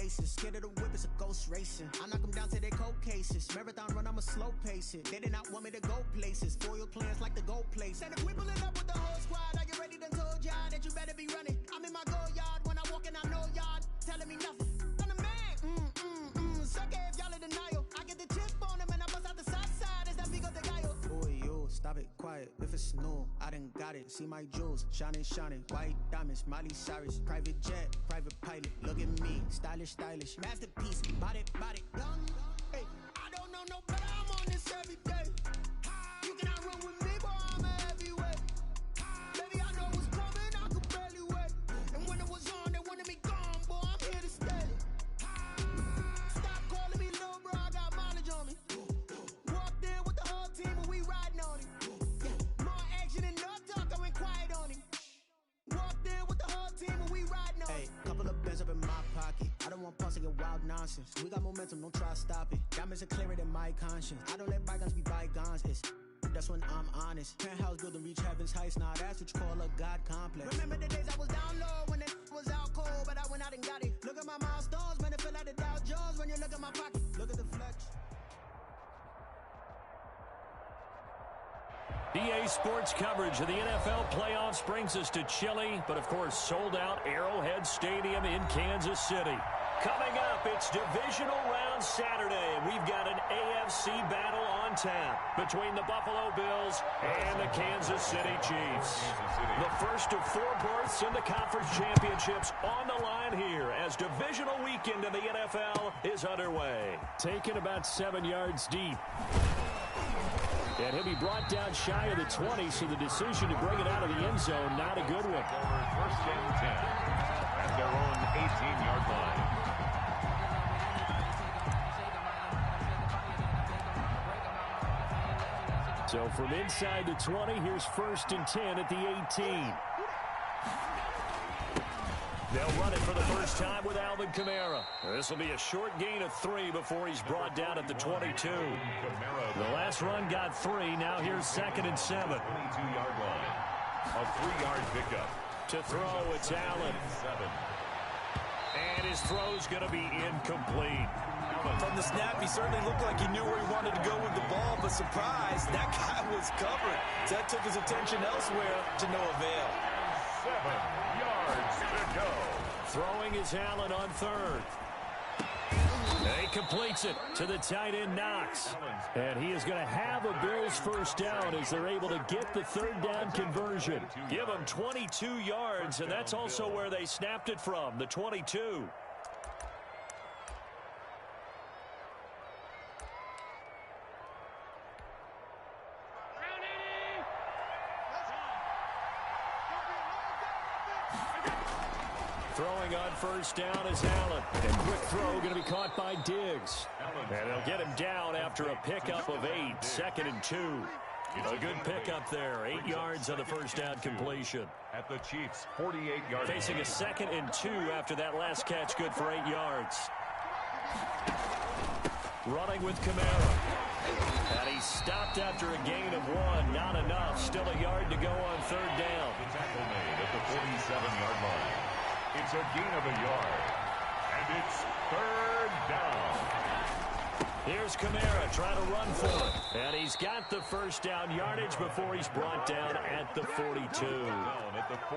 laces. Scared of the whip, it's a ghost racing. I knock them down to their cold cases. Marathon run, I'ma slow pace it. They did not want me to go places. Foil plans like the gold place. And if we pulling up with the whole squad, are you ready? Done told y'all that you better be running. I'm in my go yard when I walk in, I know y'all telling me nothing. I'm the man. Suck it if y'all in denial. I get the chip on them and I bust out the south side. Is that big of the guy? Boy, yo, stop it, quiet. If it's new, I done got it. See my jewels, shining, white diamonds, Miley Cyrus, private jet, private pilot. Look at me, stylish, masterpiece, body, young. Hey, I don't know no better. I'm on this every day. You cannot run with me, boy. I'm a heavyweight. Baby, I know what's coming. I could barely wait. And when it was on, they wanted me gone, boy. I'm here to stay. Stop calling me little bro. I got mileage on me. Walked in with the whole team and we riding on it. More action and no talk. I went quiet on him. Walked in with the whole team and we riding on it. Couple of bands up in my pocket. I don't want pulse to get wild nonsense. We got momentum, don't try to stop it. Diamonds are clearer than my conscience. I don't let bygones be bygones. That's when I'm honest. Penthouse building reach heaven's heights. Now that's what you call a God complex. Remember the days I was down low when it was out cold, but I went out and got it. Look at my milestones, man, it feel like the Dow Jones when you look at my pocket. Look at the flex. EA Sports coverage of the NFL playoffs brings us to chilly, but of course sold out Arrowhead Stadium in Kansas City. Coming up, it's Divisional Round Saturday, and we've got an AFC battle on tap between the Buffalo Bills and the Kansas City Chiefs. The first of 4 berths in the conference championships on the line here as divisional weekend in the NFL is underway. Taken about 7 yards deep. And he'll be brought down shy of the 20, so the decision to bring it out of the end zone, not a good one. First and 10 at their own 18-yard line. So from inside the 20, here's first and 10 at the 18. They'll run it for the first time with Alvin Kamara. This will be a short gain of 3 before he's brought down at the 22. The last run got 3. Now here's second and 7. 22-yard line. A 3-yard pickup. To throw, it's Allen. And his throw's going to be incomplete. From the snap, he certainly looked like he knew where he wanted to go with the ball, but surprise, that guy was covered. So that took his attention elsewhere to no avail. 7 yards to go. Throwing is Allen on third. And he completes it to the tight end, Knox. And he is going to have a Bills first down as they're able to get the third down conversion. Give them 22 yards, and that's also where they snapped it from, the 22. Throwing on first down is Allen. And quick throw going to be caught by Diggs. And they'll get him down after a pickup of 8. Second and 2. A good pickup there. 8 yards on the first down completion. At the Chiefs, 48-yard. Facing a second and 2 after that last catch, good for 8 yards. Running with Kamara. And he stopped after a gain of 1. Not enough. Still a yard to go on third down. The tackle made at the 47-yard line. It's a gain of a yard. And it's third down. Here's Kamara trying to run for it. And he's got the first down yardage before he's brought down at the 42.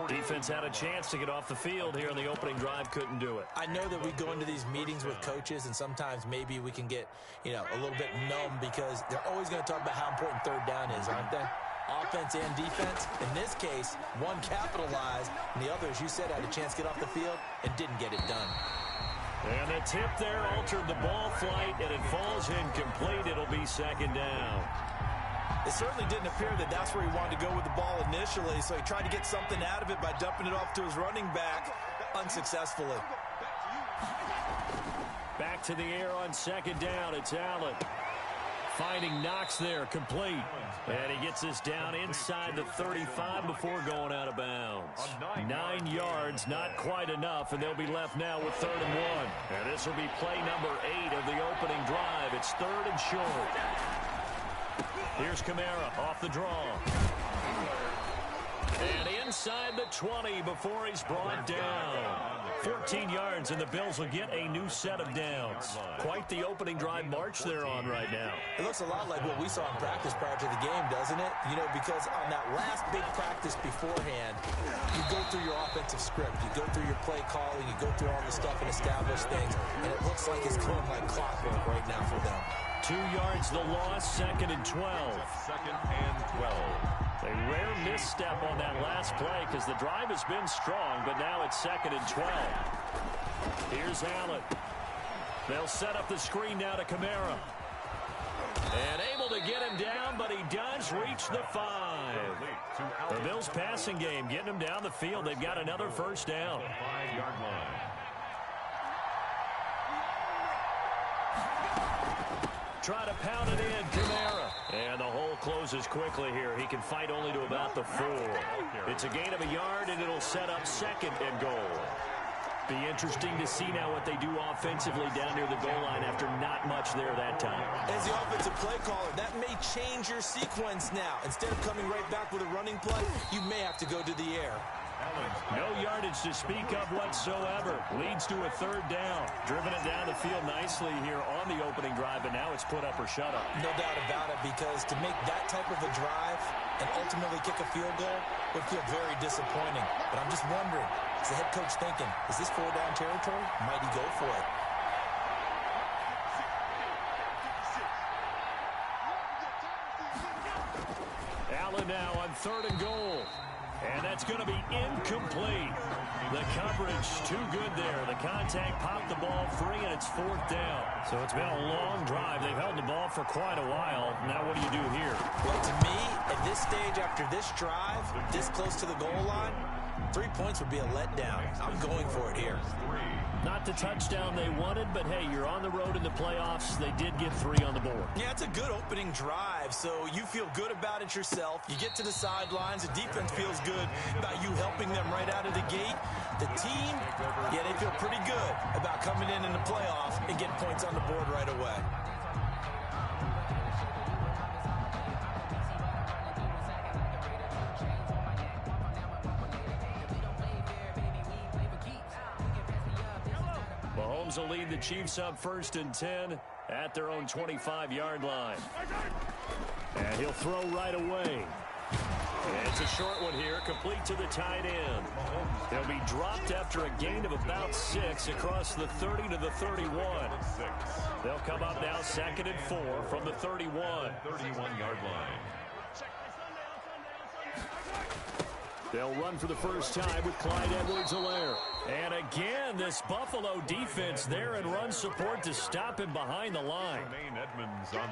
Defense had a chance to get off the field here in the opening drive, couldn't do it. I know that we go into these meetings with coaches, and sometimes maybe we can get, a little bit numb because they're always going to talk about how important third down is, aren't they? Offense and defense. In this case, one capitalized, and the other, as you said, had a chance to get off the field and didn't get it done. And the tip there altered the ball flight, and it falls incomplete. It'll be second down. It certainly didn't appear that that's where he wanted to go with the ball initially, so he tried to get something out of it by dumping it off to his running back unsuccessfully. Back to the air on second down. It's Allen. Finding Knox there, complete. And he gets this down inside the 35 before going out of bounds. 9 yards, not quite enough, and they'll be left now with 3rd and 1. And this will be play number 8 of the opening drive. It's 3rd and short. Here's Kamara off the draw. And inside the 20 before he's brought down. 14 yards, and the Bills will get a new set of downs. Quite the opening drive march they're on right now. It looks a lot like what we saw in practice prior to the game, doesn't it? You know, because on that last big practice beforehand, you go through your offensive script, you go through your play calling, you go through all the stuff and establish things, and it looks like it's going like clockwork right now for them. 2 yards the loss, 2nd and 12. 2nd and 12. A rare misstep on that last play because the drive has been strong, but now it's 2nd and 12. Here's Allen. They'll set up the screen now to Kamara. And able to get him down, but he does reach the 5. The Bills passing game getting him down the field. They've got another first down. 5-yard line. Try to pound it in, Kamara. And the hole closes quickly here. He can fight only to about the 4. It's a gain of a yard, and it'll set up 2nd and goal. Be interesting to see now what they do offensively down near the goal line after not much there that time. As the offensive play caller, that may change your sequence now. Instead of coming right back with a running play, you may have to go to the air. No yardage to speak of whatsoever. Leads to a 3rd down. Driven it down the field nicely here on the opening drive, but now it's put up or shut up. No doubt about it, because to make that type of a drive and ultimately kick a field goal would feel very disappointing. But I'm just wondering, is the head coach thinking, is this 4-down territory? Might he go for it? Allen now on 3rd and goal. And that's going to be incomplete. The coverage too good there. The contact popped the ball free, and it's 4th down. So it's been a long drive. They've held the ball for quite a while. Now what do you do here? Well, to me, at this stage after this drive, this close to the goal line, 3 points would be a letdown. I'm going for it here. Not the touchdown they wanted, but hey, you're on the road in the playoffs. They did get 3 on the board. Yeah, it's a good opening drive, so you feel good about it yourself. You get to the sidelines, the defense feels good about you helping them right out of the gate. The team, yeah, they feel pretty good about coming in the playoffs and getting points on the board right away. Mahomes will lead the Chiefs up 1st and 10 at their own 25-yard line. And he'll throw right away. And it's a short one here, complete to the tight end. He'll be dropped after a gain of about 6 across the 30 to the 31. They'll come up now 2nd and 4 from the 31. 31-yard line. They'll run for the first time with Clyde Edwards-Helaire. And again, this Buffalo defense there in run support to stop him behind the line.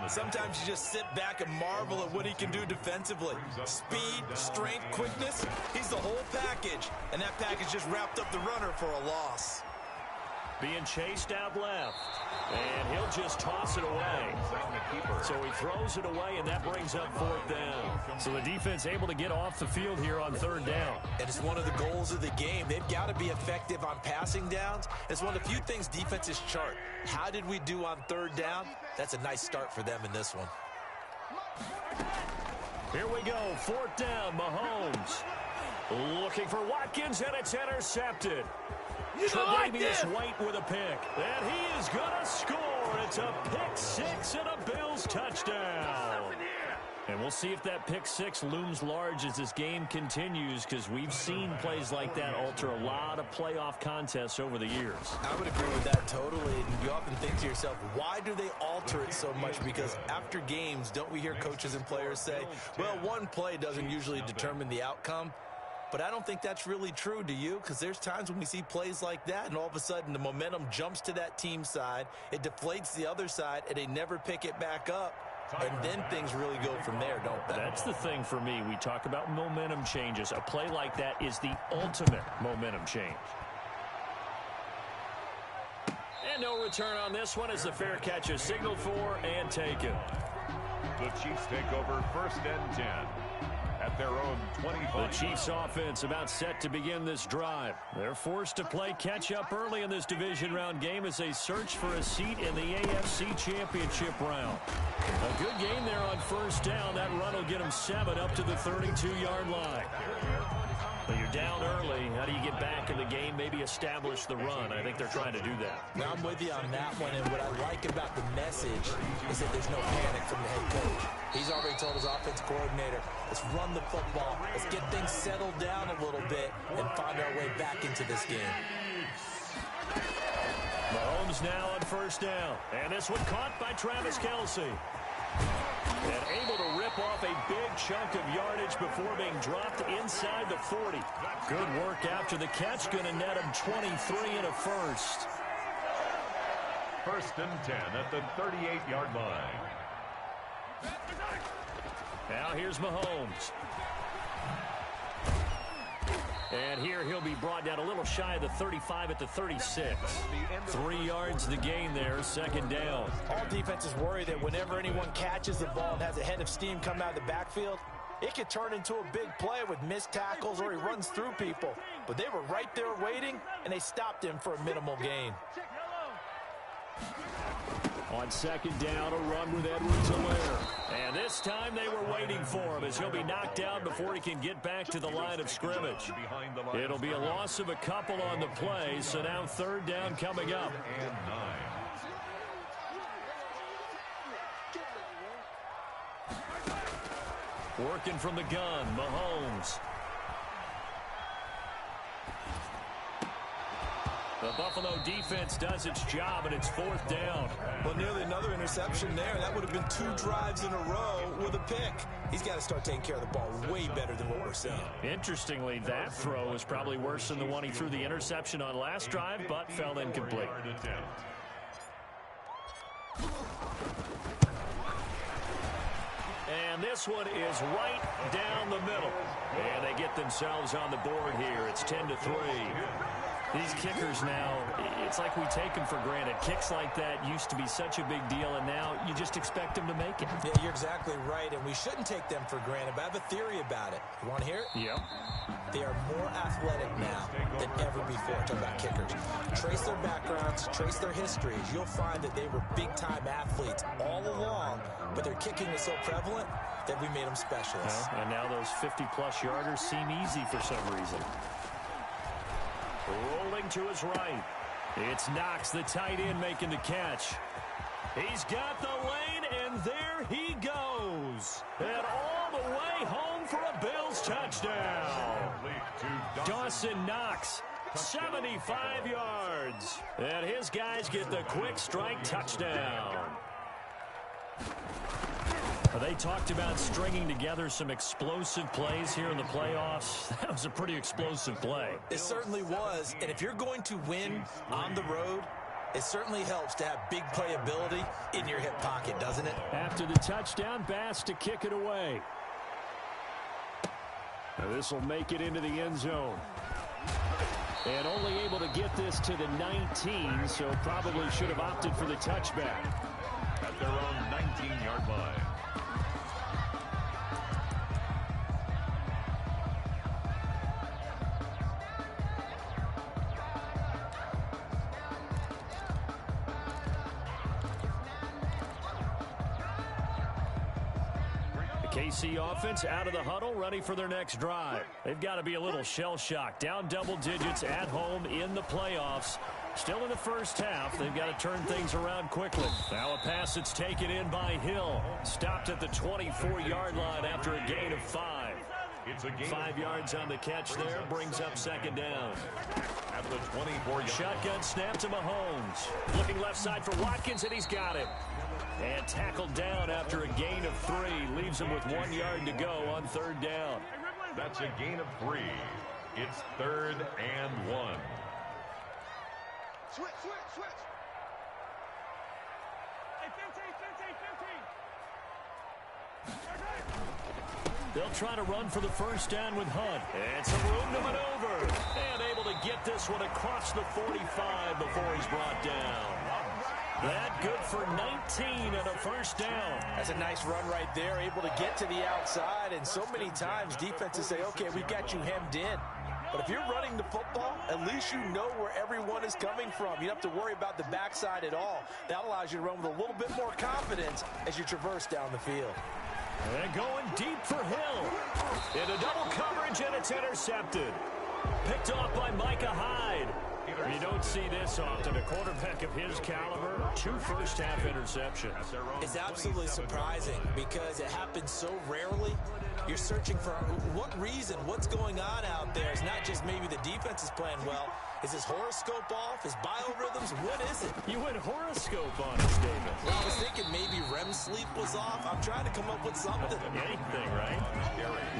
Sometimes you just sit back and marvel at what he can do defensively. Speed, strength, quickness, he's the whole package. And that package just wrapped up the runner for a loss. Being chased out left. And he'll just toss it away. So he throws it away, and that brings up 4th down. So the defense able to get off the field here on 3rd down. And it's one of the goals of the game. They've got to be effective on passing downs. It's one of the few things defenses chart. How did we do on 3rd down? That's a nice start for them in this one. Here we go, 4th down, Mahomes. Looking for Watkins, and it's intercepted. Tre'Davious White with a pick. And he is going to score. It's a pick 6 and a Bills touchdown. And we'll see if that pick 6 looms large as this game continues, because we've seen plays like that alter a lot of playoff contests over the years. I would agree with that totally. And you often think to yourself, why do they alter it so much? Because after games, don't we hear coaches and players say, well, one play doesn't usually determine the outcome? But I don't think that's really true, do you? Because there's times when we see plays like that, and all of a sudden the momentum jumps to that team side, it deflates the other side, and they never pick it back up. And then things really go from there, don't they? That's the thing for me. We talk about momentum changes. A play like that is the ultimate momentum change. And no return on this one as the fair catch is signaled for and taken. The Chiefs take over 1st and 10. At their own 25. The Chiefs offense about set to begin this drive. They're forced to play catch-up early in this division round game as they search for a seat in the AFC Championship round. A good game there on 1st down. That run will get them 7 up to the 32-yard line. Well, you're down early. How do you get back in the game, maybe establish the run? I think they're trying to do that. Now, I'm with you on that one, and what I like about the message is that there's no panic from the head coach. He's already told his offense coordinator, let's run the football, let's get things settled down a little bit and find our way back into this game. Mahomes now on first down. And this one caught by Travis Kelce. And able to rip off a big chunk of yardage before being dropped inside the 40. Good work after the catch. Going to net him 23 and a first. First and 10 at the 38-yard line. Now here's Mahomes. And here he'll be brought down a little shy of the 35 at the 36. 3 yards the gain there, second down. All defenses worry that whenever anyone catches the ball and has a head of steam come out of the backfield, it could turn into a big play with missed tackles or he runs through people. But they were right there waiting, and they stopped him for a minimal gain. On second down, a run with Edwards-Helaire. And this time they were waiting for him as he'll be knocked down before he can get back to the line of scrimmage. It'll be a loss of a couple on the play, so now third down coming up. And 9. Working from the gun, Mahomes. The Buffalo defense does its job, and it's fourth down. Well, nearly another interception there. That would have been 2 drives in a row with a pick. He's got to start taking care of the ball way better than what we're seeing. Interestingly, that throw was probably worse than the one he threw the interception on last drive, but fell incomplete. And this one is right down the middle. And they get themselves on the board here. It's 10-3. These kickers now, it's like we take them for granted. Kicks like that used to be such a big deal, and now you just expect them to make it. Yeah, you're exactly right, and we shouldn't take them for granted, but I have a theory about it. You want to hear it? Yep. They are more athletic now than ever before. Talking about kickers. Trace their backgrounds, trace their histories. You'll find that they were big-time athletes all along, but their kicking was so prevalent that we made them specialists. And now those 50-plus yarders seem easy for some reason. Rolling to his right. It's Knox, the tight end, making the catch. He's got the lane, and there he goes. And all the way home for a Bills touchdown. Dawson Knox, 75 yards. And his guys get the quick strike touchdown. They talked about stringing together some explosive plays here in the playoffs. That was a pretty explosive play. It certainly was. And if you're going to win on the road, it certainly helps to have big playability in your hip pocket, doesn't it? After the touchdown, Bass to kick it away. Now this will make it into the end zone. And only able to get this to the 19, so probably should have opted for the touchback. At their own 19-yard line. KC offense out of the huddle, ready for their next drive. They've got to be a little shell-shocked. Down double digits at home in the playoffs. Still in the first half. They've got to turn things around quickly. Now a pass that's taken in by Hill. Stopped at the 24-yard line after a gain of 5. 5 yards on the catch there. Brings up second down. At the 24-yard Shotgun snap to Mahomes. Looking left side for Watkins, and he's got it. And tackled down after a gain of 3. Leaves him with 1 yard to go on third down. That's a gain of 3. It's 3rd and 1. Switch. Hey, 15. They'll try to run for the first down with Hunt. And some room to maneuver. And able to get this one across the 45 before he's brought down. That good for 19 and a first down. That's a nice run right there, able to get to the outside. And so many times defenses say, okay, we've got you hemmed in. But if you're running the football, at least you know where everyone is coming from. You don't have to worry about the backside at all. That allows you to run with a little bit more confidence as you traverse down the field. And going deep for Hill. Into double coverage, and it's intercepted. Picked off by Micah Hyde. You don't see this often. A quarterback of his caliber, 2 first-half interceptions. It's absolutely surprising because it happens so rarely. You're searching for what reason, what's going on out there. It's not just maybe the defense is playing well. Is his horoscope off? His biorhythms? What is it? You went horoscope on us, David. Well, I was thinking maybe REM sleep was off. I'm trying to come up with something. Anything, right?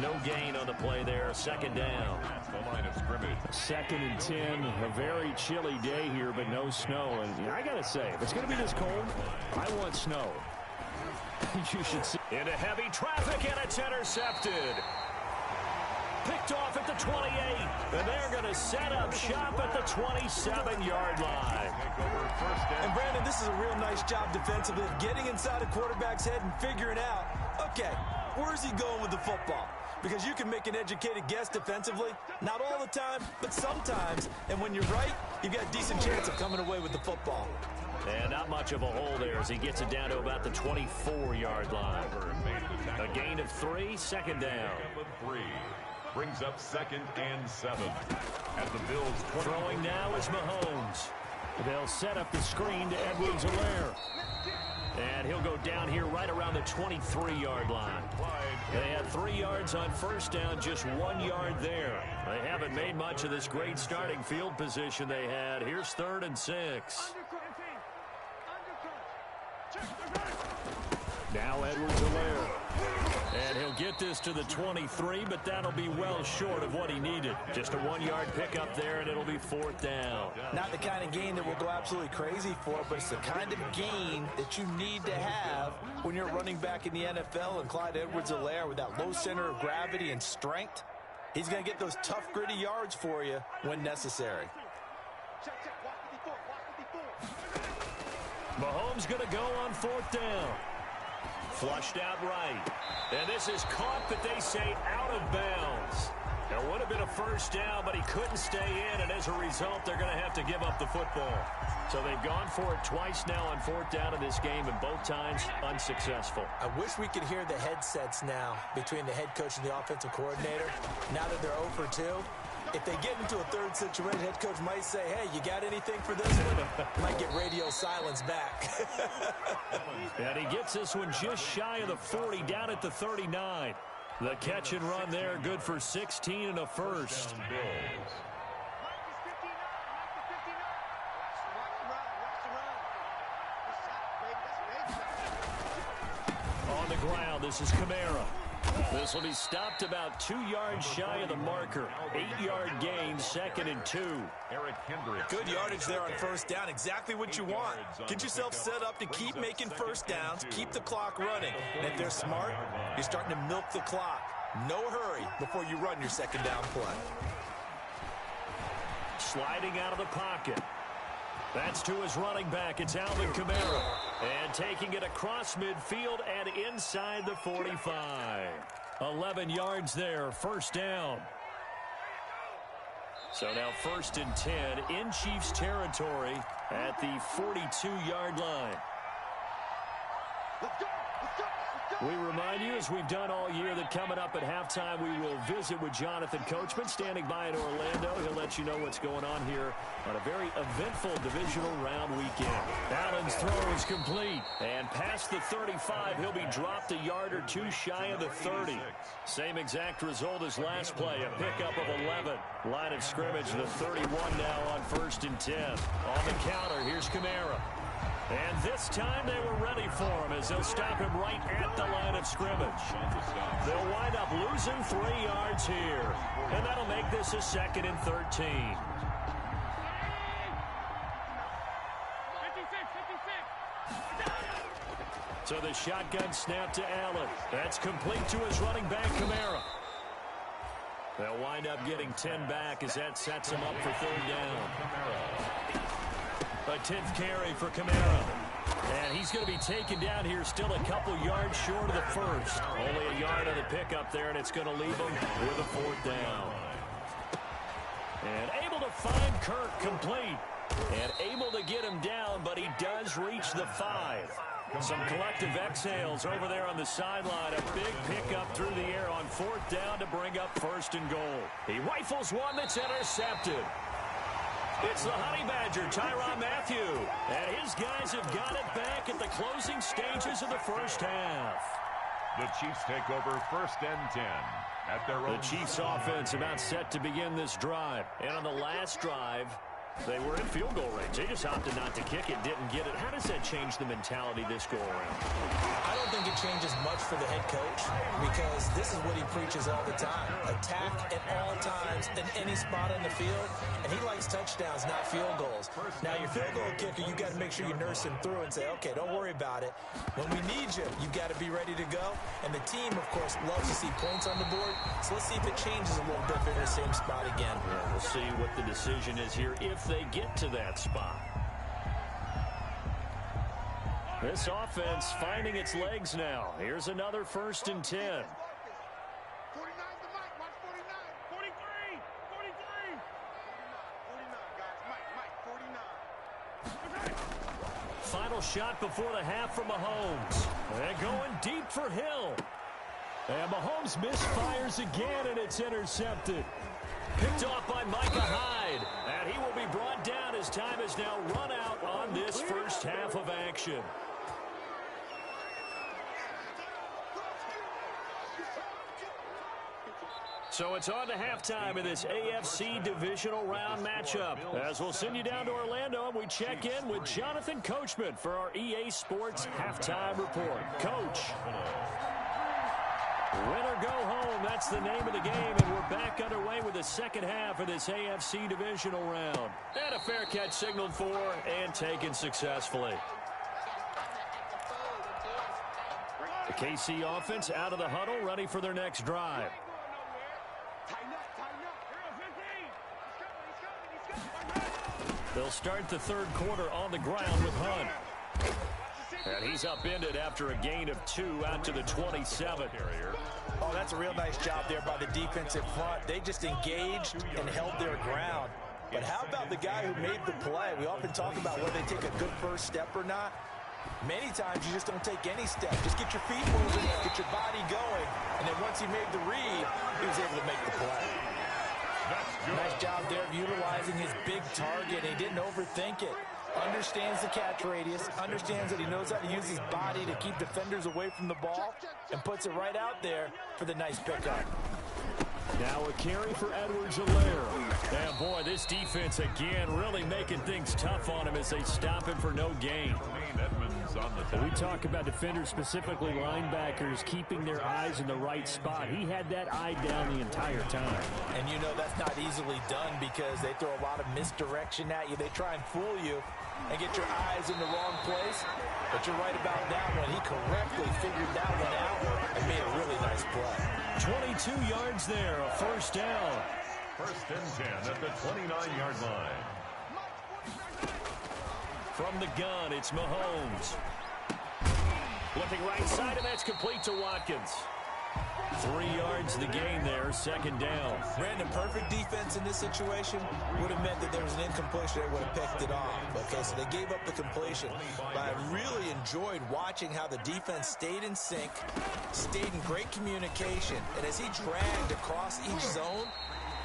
No gain on the play there. Second down. The line of scrimmage. 2nd and 10. A very chilly day here, but no snow. And I got to say, if it's going to be this cold, I want snow. You should see. Into heavy traffic, and it's intercepted. Picked off at the 28, and they're going to set up shop at the 27-yard line. And Brandon, this is a real nice job defensively of getting inside a quarterback's head and figuring out, okay, where's he going with the football? Because you can make an educated guess defensively, not all the time, but sometimes. And when you're right, you've got a decent chance of coming away with the football. And not much of a hole there as he gets it down to about the 24-yard line. A gain of 3, second down. Brings up 2nd and 7. At the Bills' Throwing now is Mahomes. They'll set up the screen to Edwards-Helaire. And he'll go down here right around the 23-yard line. They had 3 yards on first down, just 1 yard there. They haven't made much of this great starting field position they had. Here's 3rd and 6. Now Edwards-Helaire. And he'll get this to the 23, but that'll be well short of what he needed. Just a 1-yard pickup there, and it'll be 4th down. Not the kind of gain that we'll go absolutely crazy for, but it's the kind of gain that you need to have when you're running back in the NFL. And Clyde Edwards-Helaire, with that low center of gravity and strength, he's going to get those tough, gritty yards for you when necessary. Mahomes going to go on 4th down. Flushed out right. And this is caught, but they say out of bounds. There would have been a first down, but he couldn't stay in, and as a result, they're going to have to give up the football. So they've gone for it twice now on 4th down in this game, and both times unsuccessful. I wish we could hear the headsets now between the head coach and the offensive coordinator. Now that they're 0 for 2, if they get into a third situation, head coach might say, hey, you got anything for this one? Might get radio silence back. And he gets this one just shy of the 40, down at the 39. The catch and run there, good for 16 and a first. On the ground, this is Kamara. This will be stopped about 2 yards shy of the marker. 8-yard gain, 2nd and 2. Good yardage there on first down. Exactly what you want. Get yourself set up to keep making first downs, keep the clock running. And if they're smart, you're starting to milk the clock. No hurry before you run your second down play. Sliding out of the pocket. That's to his running back. It's Alvin Kamara. And taking it across midfield and inside the 45. 11 yards there, first down. So now 1st and 10 in Chiefs territory at the 42-yard line. We remind you, as we've done all year, that coming up at halftime, we will visit with Jonathan Coachman, standing by in Orlando. He'll let you know what's going on here on a very eventful divisional round weekend. Allen's throw is complete. And past the 35, he'll be dropped a yard or 2 shy of the 30. Same exact result as last play, a pickup of 11. Line of scrimmage, the 31 now on 1st and 10. On the counter, here's Kamara. And this time they were ready for him as they'll stop him right at the line of scrimmage. They'll wind up losing 3 yards here. And that'll make this a 2nd and 13. So the shotgun snap to Allen. That's complete to his running back, Kamara. They'll wind up getting 10 back as that sets him up for 3rd down. A 10th carry for Kamara. And he's going to be taken down here still a couple yards short of the first. Only a yard on the pickup there, and it's going to leave him with a 4th down. And able to find Kirk complete. And able to get him down, but he does reach the 5. Some collective exhales over there on the sideline. A big pickup through the air on 4th down to bring up 1st and goal. He rifles one that's intercepted. It's the Honey Badger, Tyrann Mathieu. And his guys have got it back at the closing stages of the first half. The Chiefs take over 1st and 10 at their own. The Chiefs offense about set to begin this drive. And on the last drive, they were in field goal range. They just opted not to kick it, didn't get it. How does that change the mentality this go around? I don't think it changes much for the head coach because this is what he preaches all the time. Attack at all times in any spot on the field, and he likes touchdowns, not field goals. Now, your field goal kicker, you got to make sure you nurse him through and say, okay, don't worry about it. When we need you, you got to be ready to go. And the team, of course, loves to see points on the board. So let's see if it changes a little bit if they're in the same spot again. Yeah, we'll see what the decision is here if they get to that spot. This offense finding its legs now. Here's another 1st and 10. 49 to Mike. Watch 49. 43. 43. 49, guys. Mike, 49. Final shot before the half from Mahomes. And going deep for Hill. And Mahomes misfires again, and it's intercepted. Picked off by Micah Hyde. And he will be brought down as time has now run out on this first half of action. So it's on to halftime in this AFC divisional round matchup. As we'll send you down to Orlando, and we check in with Jonathan Coachman for our EA Sports Halftime Report. Coach. Win or go home, that's the name of the game, and we're back underway with the second half of this AFC divisional round. And a fair catch signaled for and taken successfully. The KC offense out of the huddle, ready for their next drive. They'll start the third quarter on the ground with Hunt. And he's upended after a gain of 2 out to the 27. Oh, that's a real nice job there by the defensive front. They just engaged and held their ground. But how about the guy who made the play? We often talk about whether they take a good first step or not. Many times you just don't take any step. Just get your feet moving, get your body going. And then once he made the read, he was able to make the play. Nice job there of utilizing his big target. He didn't overthink it. Understands the catch radius, understands that he knows how to use his body to keep defenders away from the ball, and puts it right out there for the nice pickup. Now a carry for Edwards-Helaire. And boy, this defense again really making things tough on him as they stop him for no gain. We talk about defenders, specifically linebackers, keeping their eyes in the right spot. He had that eye down the entire time. And you know that's not easily done because they throw a lot of misdirection at you. They try and fool you and get your eyes in the wrong place. But you're right about that one. He correctly figured that one out and made a really nice play. 22 yards there, a first down. 1st and 10 at the 29-yard line. From the gun, it's Mahomes. Looking right side, and that's complete to Watkins. 3 yards the gain there, 2nd down. Brandon, perfect defense in this situation would have meant that there was an incompletion. They would have picked it off. Okay, so they gave up the completion. But I really enjoyed watching how the defense stayed in sync, stayed in great communication. And as he dragged across each zone,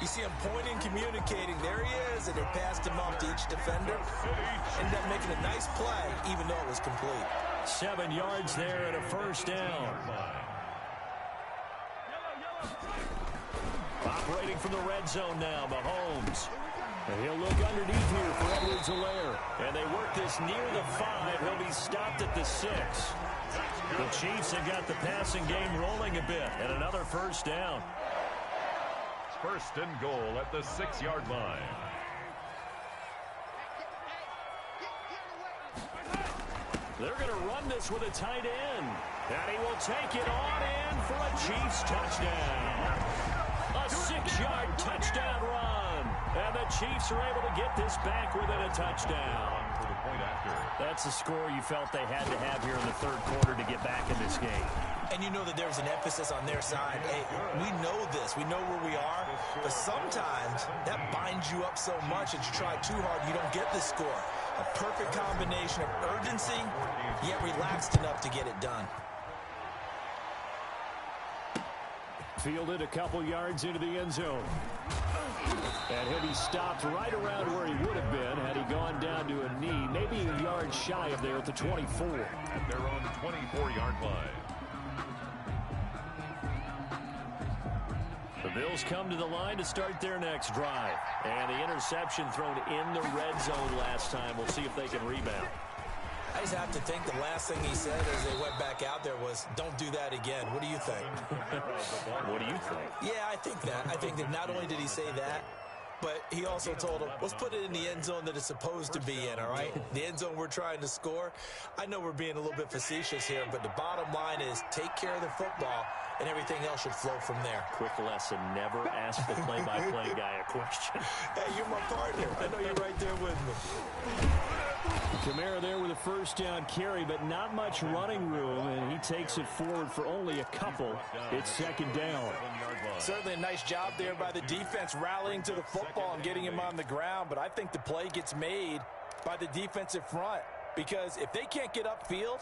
you see him pointing, communicating. There he is, and they passed him off to each defender. Ended up making a nice play, even though it was complete. 7 yards there and a first down. Operating from the red zone now, Mahomes. And he'll look underneath here for Edwards-Helaire. And they work this near the 5. He'll be stopped at the 6. The Chiefs have got the passing game rolling a bit. And another first down. 1st and goal at the 6-yard line. They're going to run this with a tight end. And he will take it on in for a Chiefs touchdown. A 6-yard touchdown run. And the Chiefs are able to get this back within a touchdown. For the point after. That's the score you felt they had to have here in the third quarter to get back in this game. And you know that there's an emphasis on their side. Hey, we know this. We know where we are. But sometimes that binds you up so much that you try too hard, you don't get the score. A perfect combination of urgency, yet relaxed enough to get it done. Fielded a couple yards into the end zone. And he'll be stopped right around where he would have been had he gone down to a knee, maybe a yard shy of there at the 24. At their own 24-yard line. The Bills come to the line to start their next drive. And the interception thrown in the red zone last time. We'll see if they can rebound. I just have to think the last thing he said as they went back out there was, don't do that again. What do you think? What do you think? Yeah, I think that. I think that not only did he say that, but he also told him, let's put it in the end zone that it's supposed to be in, all right? The end zone we're trying to score. I know we're being a little bit facetious here, but the bottom line is take care of the football, and everything else should flow from there. Quick lesson, never ask the play-by-play guy a question. Hey, you're my partner. I know you're right there with me. Kamara there with a first down carry, but not much running room, and he takes it forward for only a couple. It's second down. Certainly a nice job there by the defense rallying to the football and getting him on the ground, but I think the play gets made by the defensive front because if they can't get upfield,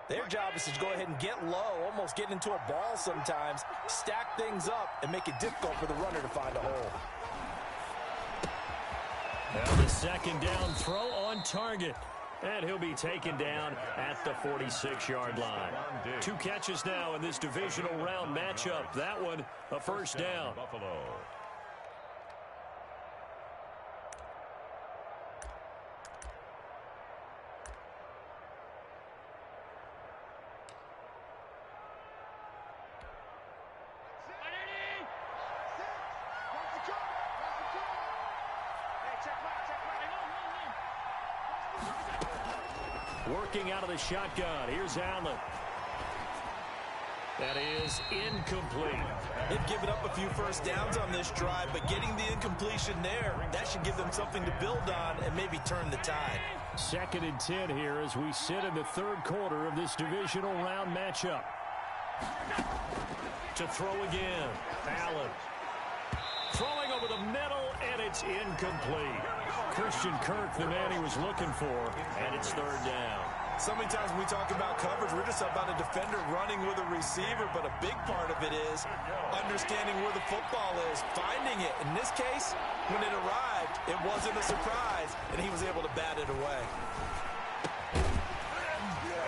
their job is to go ahead and get low, almost get into a ball sometimes, stack things up, and make it difficult for the runner to find a hole. Now the second down throw on target. And he'll be taken down at the 46-yard line. 2 catches now in this divisional round matchup. That one, a first down. Buffalo. Working out of the shotgun. Here's Allen. That is incomplete. They've given up a few first downs on this drive, but getting the incompletion there, that should give them something to build on and maybe turn the tide. Second and 10 here as we sit in the third quarter of this divisional round matchup. To throw again. Allen. Throwing over the middle, and it's incomplete. Christian Kirk, the man he was looking for, and it's third down. So many times when we talk about coverage, we're just about a defender running with a receiver, but a big part of it is understanding where the football is, finding it. In this case, when it arrived, it wasn't a surprise, and he was able to bat it away.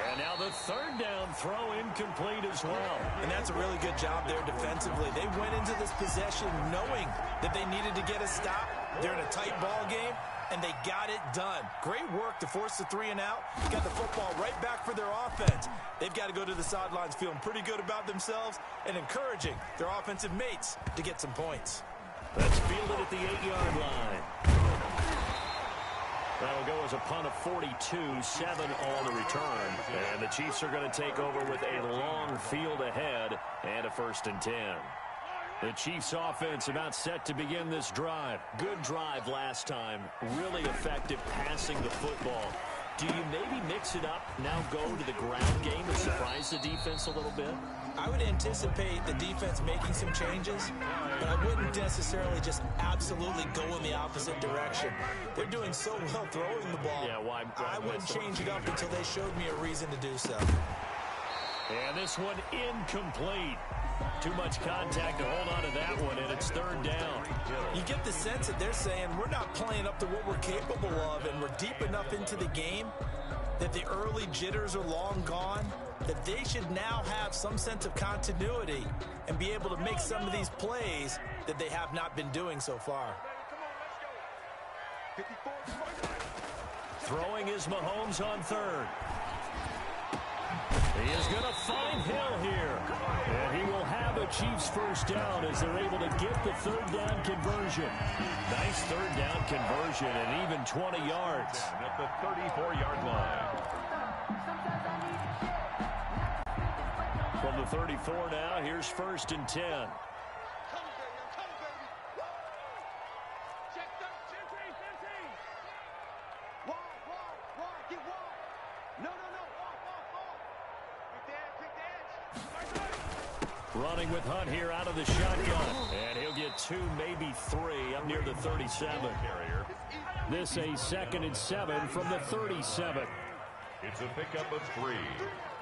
And now the third down throw incomplete as well. And that's a really good job there defensively. They went into this possession knowing that they needed to get a stop. They're in a tight ball game, and they got it done. Great work to force the 3 and out. Got the football right back for their offense. They've got to go to the sidelines feeling pretty good about themselves and encouraging their offensive mates to get some points. That's fielded at the 8-yard line. That'll go as a punt of 42, 7 on the return. And the Chiefs are going to take over with a long field ahead and a 1st and 10. The Chiefs offense about set to begin this drive. Good drive last time. Really effective passing the football. Do you maybe mix it up, now go to the ground game and surprise the defense a little bit? I would anticipate the defense making some changes, but I wouldn't necessarily just absolutely go in the opposite direction. They're doing so well throwing the ball. Yeah, why I wouldn't change it up until they showed me a reason to do so. And this one incomplete. Too much contact to hold on to that one, and it's third down. You get the sense that they're saying we're not playing up to what we're capable of, and we're deep enough into the game that the early jitters are long gone, that they should now have some sense of continuity and be able to make some of these plays that they have not been doing so far. Throwing is Mahomes on third. He is going to find Hill here. And he will have a Chiefs first down as they're able to get the third down conversion. Nice third down conversion and even 20 yards. At the 34-yard line. From the 34 now, here's 1st and 10. Running with Hunt here out of the shotgun. And he'll get 2, maybe 3 up near the 37. This a 2nd and 7 from the 37. It's a pickup of 3.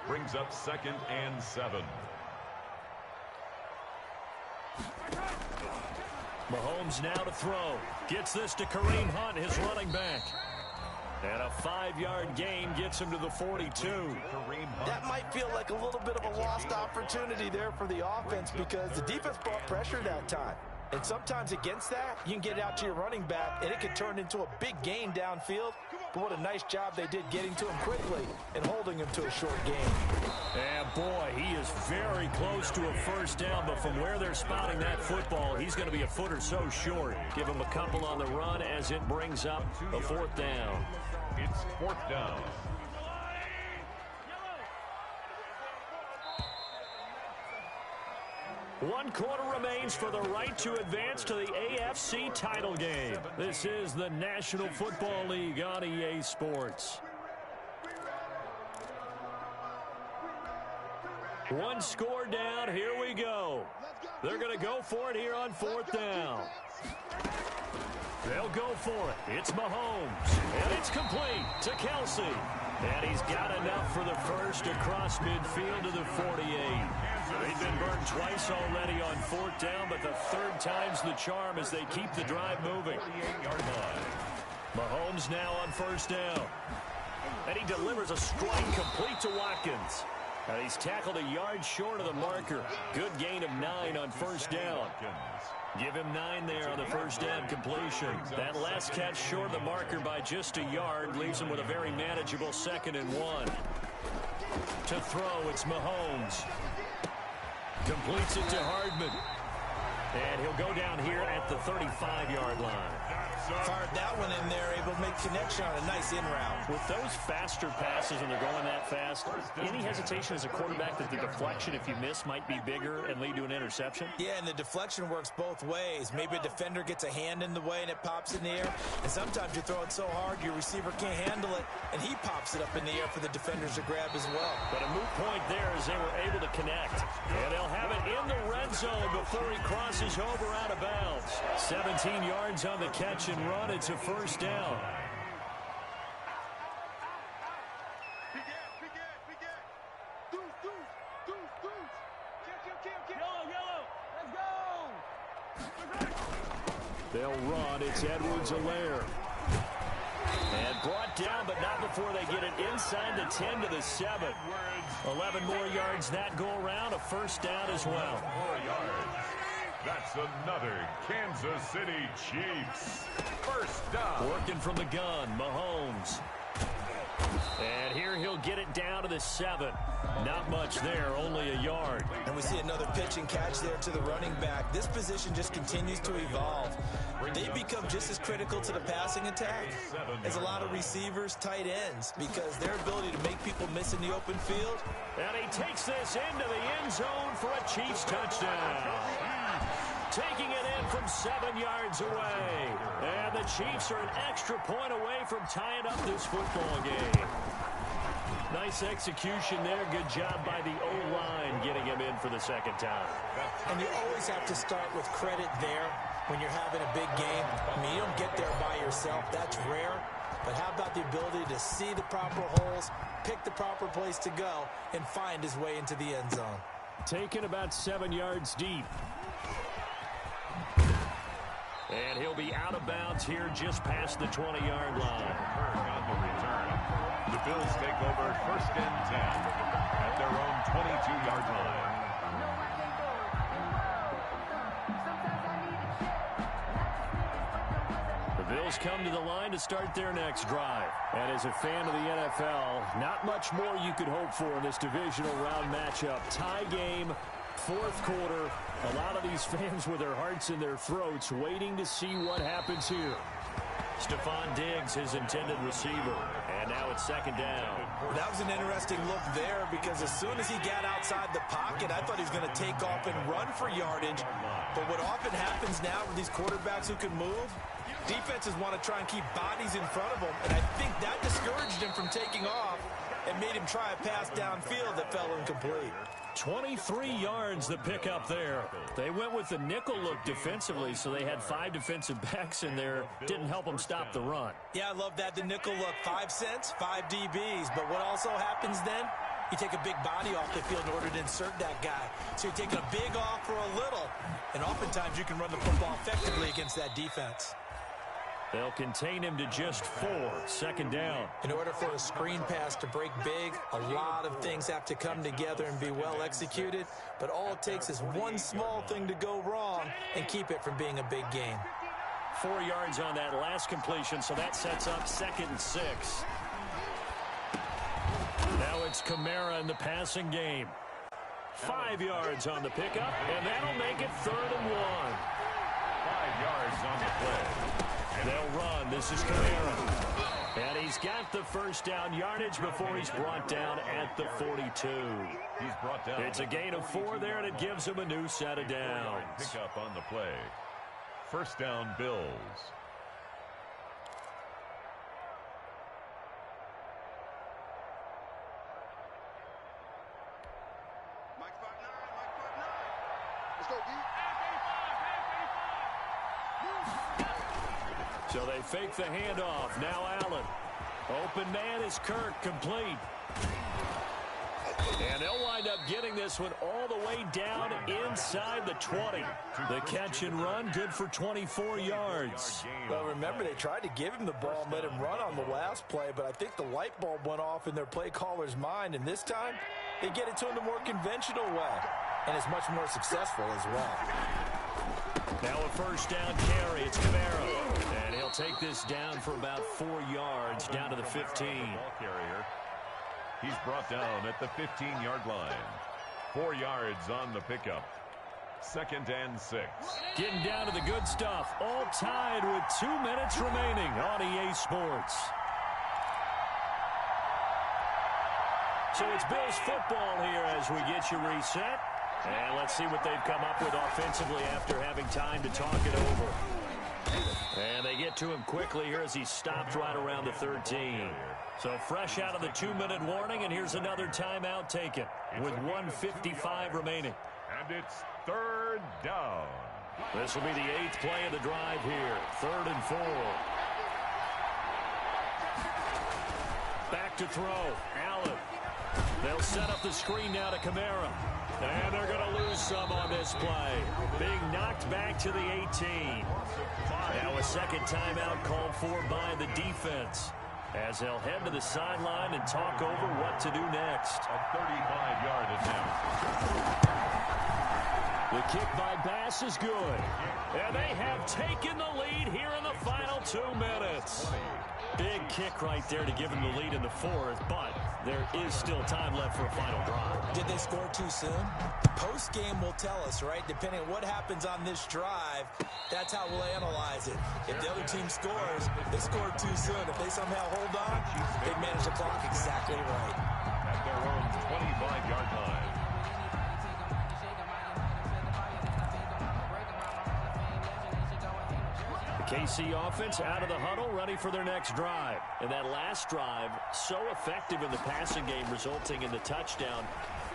Brings up 2nd and 7. Mahomes now to throw. Gets this to Kareem Hunt, his running back. And a 5-yard gain gets him to the 42. That might feel like a little bit of a lost opportunity there for the offense because the defense brought pressure that time. And sometimes against that, you can get it out to your running back, and it can turn into a big gain downfield. But what a nice job they did getting to him quickly and holding him to a short gain. And boy, he is very close to a first down, but from where they're spotting that football, he's going to be a foot or so short. Give him a couple on the run as it brings up a 4th down. It's 4th down. One quarter remains for the right to advance to the AFC title game. This is the National Football League on EA Sports. One score down. Here we go. They're going to go for it here on 4th down. They'll go for it. It's Mahomes. And it's complete to Kelsey. And he's got enough for the first across midfield to the 48. They've been burned twice already on 4th down, but the 3rd time's the charm as they keep the drive moving. 48-yard line. Mahomes now on 1st down. And he delivers a strike complete to Watkins. And he's tackled a yard short of the marker. Good gain of 9 on 1st down. Give him 9 there on the 1st down completion. That last catch short of the marker by just a yard leaves him with a very manageable 2nd and 1. To throw, it's Mahomes. Completes it to Hardman. And he'll go down here at the 35-yard line. Fired that one in there, able to make connection on a nice in route. With those faster passes when they're going that fast, any hesitation as a quarterback that the deflection, if you miss, might be bigger and lead to an interception? Yeah, and the deflection works both ways. Maybe a defender gets a hand in the way and it pops in the air. And sometimes you throw it so hard your receiver can't handle it, and he pops it up in the air for the defenders to grab as well. But a moot point there as they were able to connect. And they'll have it in the red zone before he crosses over out of bounds. 17 yards on the catch and run. It's a 1st down. They'll run. It's Edwards-Helaire. And brought down, but not before they get it inside the 10 to the 7. 11 more yards that go around. A 1st down as well. 4 yards. That's another Kansas City Chiefs. 1st down. Working from the gun, Mahomes. And here he'll get it down to the 7. Not much there, only a yard. And we see another pitch and catch there to the running back. This position just continues to evolve. They become just as critical to the passing attack as a lot of receivers, tight ends, because their ability to make people miss in the open field. And he takes this into the end zone for a Chiefs touchdown. Taking it in from 7 yards away. And the Chiefs are an extra point away from tying up this football game. Nice execution there. Good job by the O-line getting him in for the 2nd time. And you always have to start with credit there when you're having a big game. I mean, you don't get there by yourself. That's rare. But how about the ability to see the proper holes, pick the proper place to go, and find his way into the end zone? Taken about 7 yards deep. And he'll be out of bounds here just past the 20-yard line. On the return. The Bills take over 1st and 10 at their own 22-yard line. The Bills come to the line to start their next drive. And as a fan of the NFL, not much more you could hope for in this divisional round matchup. Tie game, 4th quarter. A lot of these fans with their hearts in their throats waiting to see what happens here. Stephon Diggs, his intended receiver. And now it's 2nd down. That was an interesting look there because as soon as he got outside the pocket, I thought he was going to take off and run for yardage. But what often happens now with these quarterbacks who can move, defenses want to try and keep bodies in front of them. And I think that discouraged him from taking off and made him try a pass downfield that fell incomplete. 23 yards the pickup there. They went with the nickel look defensively, so they had 5 defensive backs in there. Didn't help them stop the run. Yeah, I love that, the nickel look. 5 cents, 5 DBs. But what also happens then? You take a big body off the field in order to insert that guy. So you're taking a big off for a little. And oftentimes you can run the football effectively against that defense. They'll contain him to just 4. Second down. In order for a screen pass to break big, a lot of things have to come together and be well executed. But all it takes is one small thing to go wrong and keep it from being a big gain. 4 yards on that last completion, so that sets up 2nd and 6. Now it's Kamara in the passing game. 5 yards on the pickup, and that'll make it 3rd and 1. 5 yards on the play. They'll run. This is Kamara. And he's got the first down yardage before he's brought down at the 42. He's brought down. It's a gain of 4 there, and it gives him a new set of downs. Pick up on the play. First down, Bills. Mike 5'9", Let's go, D. So they fake the handoff. Now Allen. Open man is Kirk, complete. And they'll wind up getting this one all the way down inside the 20. The catch and run, good for 24 yards. Well, remember, they tried to give him the ball and let him run on the last play, but I think the light bulb went off in their play caller's mind, and this time they get it to him the more conventional way, and it's much more successful as well. Now a first down carry. It's Kamara. And he'll take this down for about 4 yards, down to the 15. Ball carrier. He's brought down at the 15-yard line. 4 yards on the pickup. 2nd and 6. Getting down to the good stuff. All tied with 2 minutes remaining on EA Sports. So it's Bills football here as we get you reset. And let's see what they've come up with offensively after having time to talk it over. And they get to him quickly here as he stopped right around the 13. So fresh out of the 2-minute warning, and here's another timeout taken with 1:55 remaining. And it's 3rd down. This will be the 8th play of the drive here. 3rd and 4. Back to throw. Allen. They'll set up the screen now to Kamara. And they're going to lose some on this play. Being knocked back to the 18. Now a second timeout called for by the defense, as they'll head to the sideline and talk over what to do next. A 35-yard attempt. The kick by Bass is good. And they have taken the lead here in the final 2 minutes. Big kick right there to give them the lead in the 4th, but there is still time left for a final drive. Did they score too soon? The post-game will tell us, right? Depending on what happens on this drive, that's how we'll analyze it. If the other team scores, they scored too soon. If they somehow hold on, they manage the clock exactly right. At their own 25-yard line. KC offense out of the huddle, ready for their next drive. And that last drive, so effective in the passing game, resulting in the touchdown.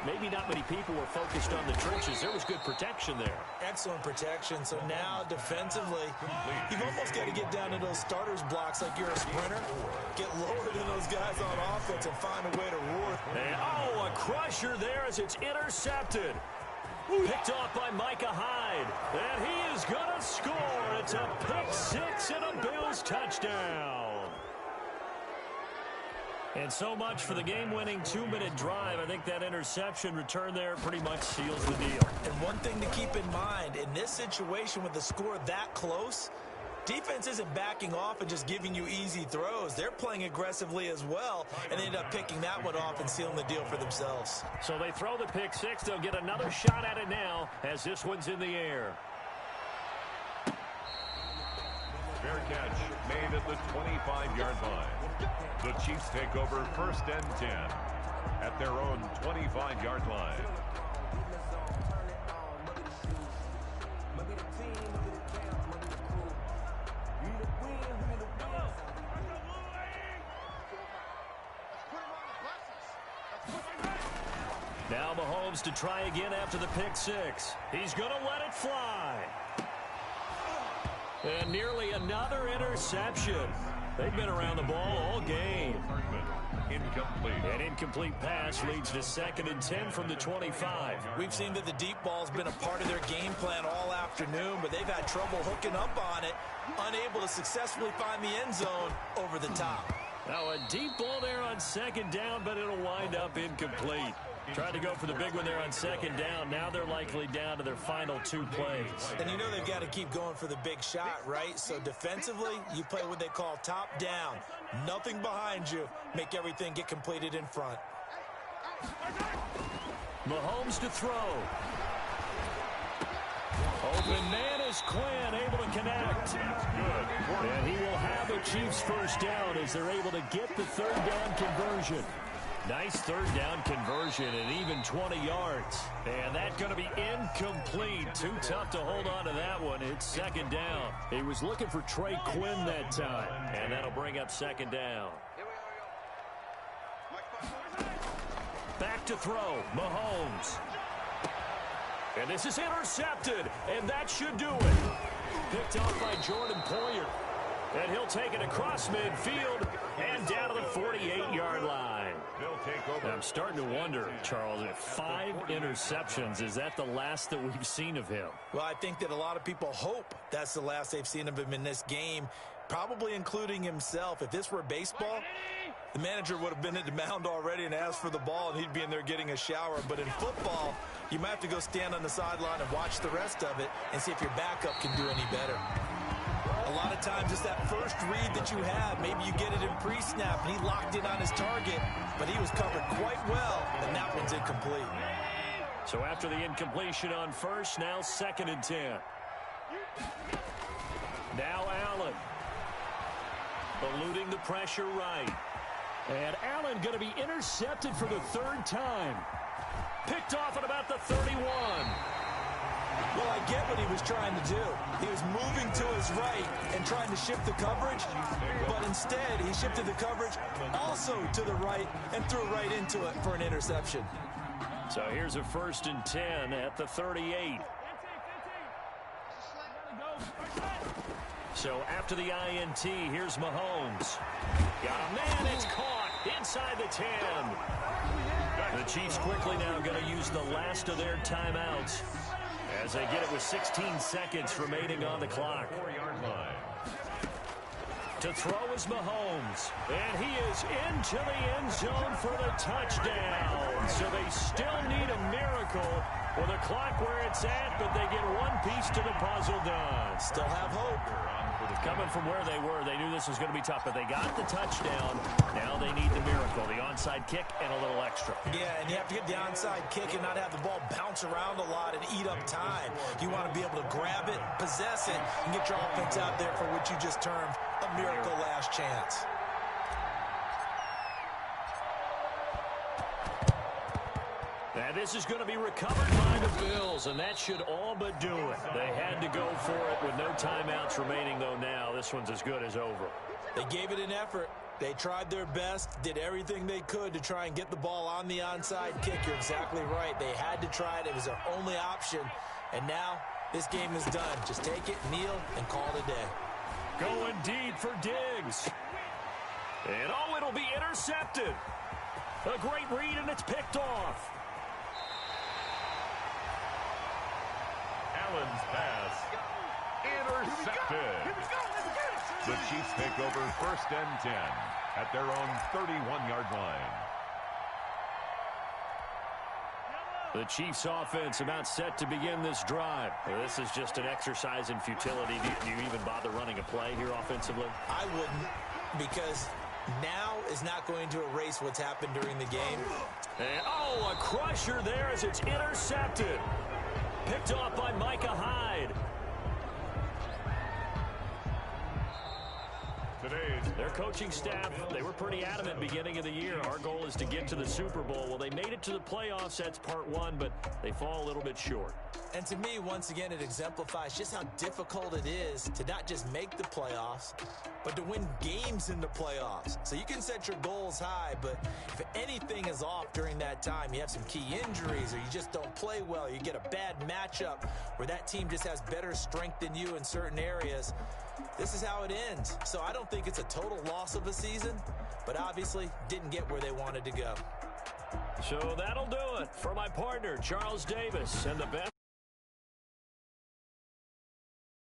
Maybe not many people were focused on the trenches. There was good protection there. Excellent protection. So now, defensively, you've almost got to get down to those starters blocks like you're a sprinter. Get lower than those guys on offense and find a way to roar. And, a crusher there as it's intercepted. Picked off by Micah Hyde. And he is going to score. It's a pick 6 and a Bills touchdown. And so much for the game-winning 2-minute drive. I think that interception return there pretty much seals the deal. And one thing to keep in mind, in this situation with the score that close, defense isn't backing off and just giving you easy throws. They're playing aggressively as well, and they end up picking that one off and sealing the deal for themselves. So they throw the pick 6. They'll get another shot at it now as this one's in the air. Fair catch made at the 25-yard line. The Chiefs take over 1st and 10 at their own 25-yard line. Now Mahomes to try again after the pick six. He's going to let it fly. And nearly another interception. They've been around the ball all game. Incomplete. An incomplete pass leads to 2nd and 10 from the 25. We've seen that the deep ball's been a part of their game plan all afternoon, but they've had trouble hooking up on it, unable to successfully find the end zone over the top. Now a deep ball there on 2nd down, but it'll wind up incomplete. Tried to go for the big one there on 2nd down. Now they're likely down to their final 2 plays. And you know they've got to keep going for the big shot, right? So defensively, you play what they call top down. Nothing behind you. Make everything get completed in front. Mahomes to throw. Open man is Quinn, able to connect. And he will have a Chiefs first down as they're able to get the 3rd down conversion. Nice 3rd down conversion and even 20 yards. And that's going to be incomplete. Too tough to hold on to that one. It's 2nd down. He was looking for Trey Quinn that time. And that'll bring up 2nd down. Back to throw. Mahomes. And this is intercepted. And that should do it. Picked off by Jordan Poyer. And he'll take it across midfield and down to the 48-yard line. I'm starting to wonder, Charles, if 5 interceptions, is that the last that we've seen of him? Well, I think that a lot of people hope that's the last they've seen of him in this game, probably including himself. If this were baseball, the manager would have been at the mound already and asked for the ball, and he'd be in there getting a shower. But in football, you might have to go stand on the sideline and watch the rest of it and see if your backup can do any better. A lot of times it's that first read that you have. Maybe you get it in pre-snap, and he locked in on his target, but he was covered quite well, and that one's incomplete. So after the incompletion on first, now 2nd and 10. Now Allen. Eluding the pressure right. And Allen going to be intercepted for the 3rd time. Picked off at about the 31. Well, I get what he was trying to do. He was moving to his right and trying to shift the coverage, but instead he shifted the coverage also to the right and threw right into it for an interception. So here's a 1st and 10 at the 38. So after the INT, here's Mahomes. Got a man, it's caught inside the 10. The Chiefs quickly now going to use the last of their timeouts as they get it with 16 seconds remaining on the clock. 4-yard line. To throw is Mahomes, and he is into the end zone for the touchdown. So they still need a miracle with a clock where it's at, but they get one piece to the puzzle done. Still have hope. Coming from where they were, they knew this was going to be tough, but they got the touchdown. Now they need the miracle, the onside kick and a little extra. Yeah, and you have to get the onside kick and not have the ball bounce around a lot and eat up time. You want to be able to grab it, possess it, and get your offense out there for what you just termed a miracle last chance. And this is going to be recovered by the Bills, and that should all but do it. They had to go for it with no timeouts remaining, though now this one's as good as over. They gave it an effort. They tried their best, did everything they could to try and get the ball on the onside kick. You're exactly right. They had to try it. It was their only option. And now this game is done. Just take it, kneel, and call it a day. Going deep for Diggs. And, oh, it'll be intercepted. A great read, and it's picked off. Allen's pass intercepted. The Chiefs take over 1st and 10 at their own 31-yard line. The Chiefs offense about set to begin this drive. This is just an exercise in futility. Do you even bother running a play here offensively? I wouldn't, because now is not going to erase what's happened during the game. And, oh, a crusher there as it's intercepted. Picked off by Micah Hyde. today's. Their coaching staff, they were pretty adamant beginning of the year. Our goal is to get to the Super Bowl. Well, they made it to the playoffs. That's part one, but they fall a little bit short. And to me, once again, it exemplifies just how difficult it is to not just make the playoffs, but to win games in the playoffs. So you can set your goals high, but if anything is off during that time, you have some key injuries or you just don't play well, you get a bad matchup where that team just has better strength than you in certain areas, this is how it ends. So I don't think it's a total loss of a season, but obviously didn't get where they wanted to go. So that'll do it for my partner, Charles Davis, and the best.